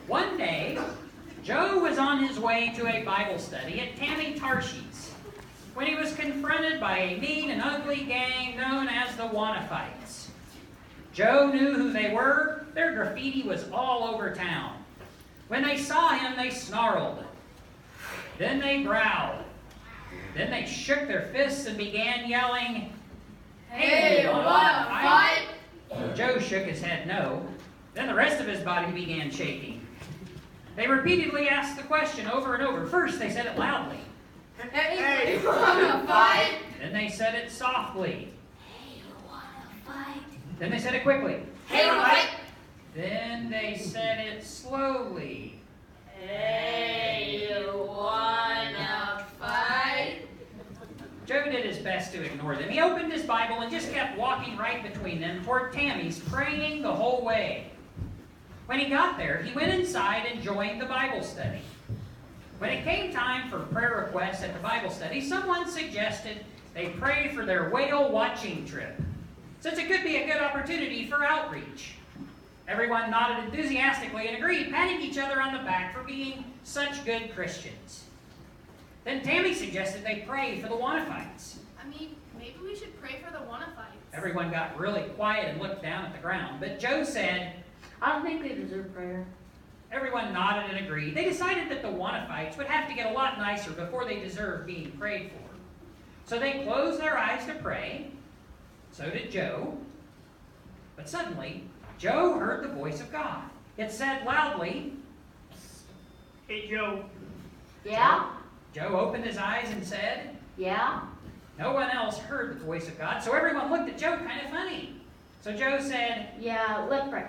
One day, Joe was on his way to a Bible study at Tammy Tarshi's when he was confronted by a mean and ugly gang known as the Wannafights. Joe knew who they were. Their graffiti was all over town. When they saw him, they snarled. Then they growled. Then they shook their fists and began yelling, "Hey, wanna fight?" Joe shook his head no. Then the rest of his body began shaking. They repeatedly asked the question over and over. First, they said it loudly. Hey, wanna fight? Then they said it softly. Hey, wanna fight? Then they said it quickly. Hey, wanna fight? Then they said it slowly. Hey, wanna fight? Joe did his best to ignore them. He opened his Bible and just kept walking right between them toward Tammy's, praying the whole way. When he got there, he went inside and joined the Bible study. When it came time for prayer requests at the Bible study, someone suggested they pray for their whale watching trip, since it could be a good opportunity for outreach. Everyone nodded enthusiastically and agreed, patting each other on the back for being such good Christians. Then Tammy suggested they pray for the Wannafights. Maybe we should pray for the Wannafights. Everyone got really quiet and looked down at the ground, but Joe said, I don't think they deserve prayer. everyone nodded and agreed. They decided that the Wannafights would have to get a lot nicer before they deserved being prayed for. So they closed their eyes to pray. So did Joe. But suddenly, Joe heard the voice of God. It said loudly, Hey, Joe. Yeah? Joe opened his eyes and said, Yeah? no one else heard the voice of God, so everyone looked at Joe kind of funny. So Joe said, Yeah, let's pray.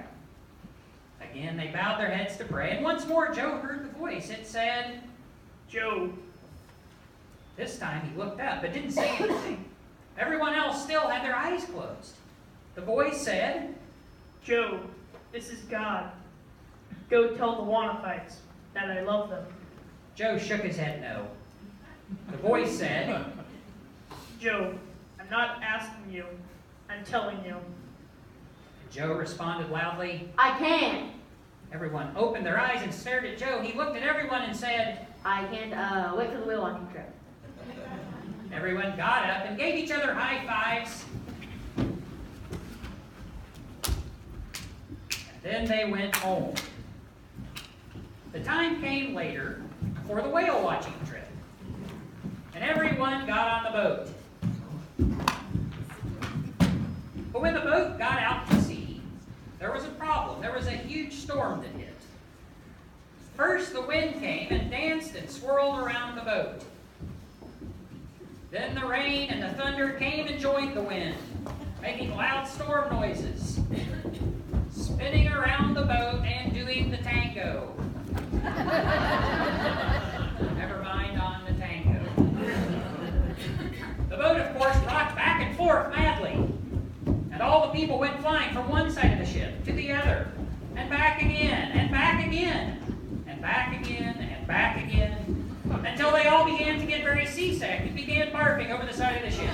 again, they bowed their heads to pray, and once more Joe heard the voice. It said, Joe. this time he looked up but didn't say anything. Everyone else still had their eyes closed. The voice said, Joe, this is God. Go tell the Wannafights that I love them. Joe shook his head no. The voice said, Joe, I'm not asking you. I'm telling you. Joe responded loudly. I can't. Everyone opened their eyes and stared at Joe. He looked at everyone and said, I can't wait for the whale watching trip. everyone got up and gave each other high fives. And then they went home. The time came later for the whale watching trip. And everyone got on the boat. But when the boat got out to sea, there was a problem. There was a huge storm that hit. First, the wind came and danced and swirled around the boat. Then the rain and the thunder came and joined the wind, making loud storm noises, spinning around the boat and doing the tango. Never mind on the tango. The boat, of course, rocked back and forth madly. And all the people went flying from one side of the ship to the other, and back again, and back again, and back again, and back again, until they all began to get very seasick and began barfing over the side of the ship.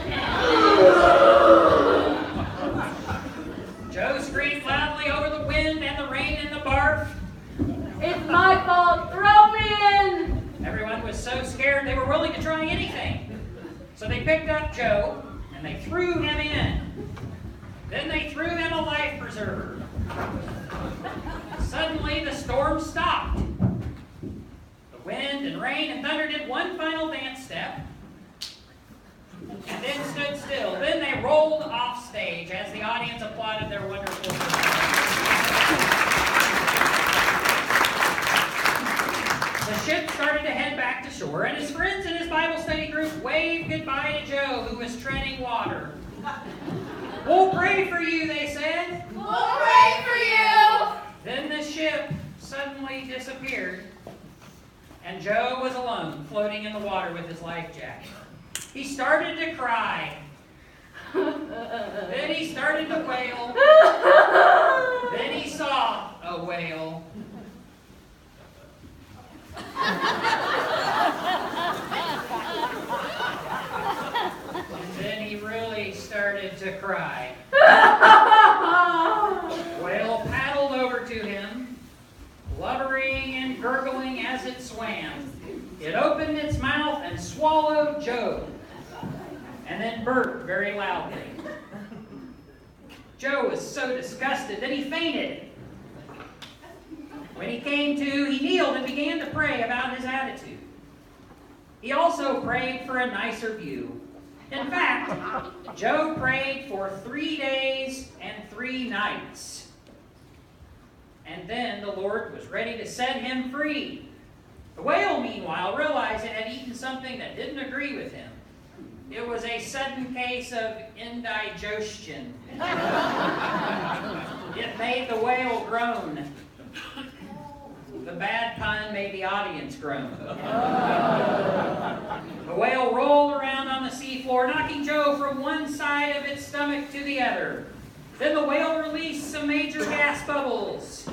Joe screamed loudly over the wind and the rain and the barf. It's my fault. Throw me in. Everyone was so scared they were willing to try anything. So they picked up Joe, and they threw him in. Then they threw him a life preserver. Suddenly, the storm stopped. The wind and rain and thunder did one final dance step, and then stood still. Then they rolled off stage as the audience applauded their wonderful performance. The ship started to head back to shore, and his friends in his Bible study group waved goodbye to Joe, who was treading water. We'll pray for you, they said. We'll pray for you! Then the ship suddenly disappeared, and Joe was alone, floating in the water with his life jacket. He started to cry. Then he started to wail. Then he saw a whale. And then he really started to cry. Whale paddled over to him, blubbering gurgling as it swam. It opened its mouth and swallowed Joe, and then burped very loudly. Joe was so disgusted that he fainted. When he came to, he kneeled and began to pray about his attitude. He also prayed for a nicer view. In fact, Joe prayed for 3 days and 3 nights. And then the Lord was ready to set him free. The whale, meanwhile, realized it had eaten something that didn't agree with him. It was a sudden case of indigestion. It made the whale groan. The bad pun made the audience groan. The whale rolled around on the seafloor, knocking Joe from one side of its stomach to the other. Then the whale released some major gas bubbles.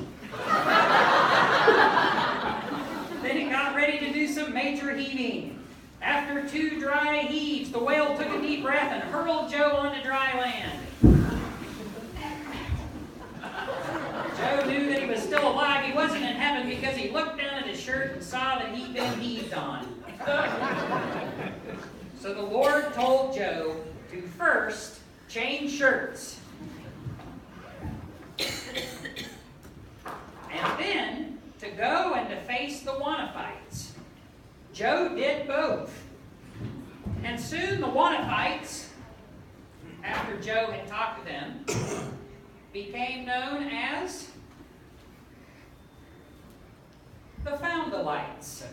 Then it got ready to do some major heaving. After 2 dry heaves, the whale took a deep breath and hurled Joe onto dry land. Joe knew that he was still alive. He wasn't in heaven because he looked down at his shirt and saw that he'd been heaved on. So the Lord told Joe to first change shirts. And then to go and to face the Wannafights. Joe did both. And soon the Wannafights, after Joe had talked to them, became known as the Found-a-Lights.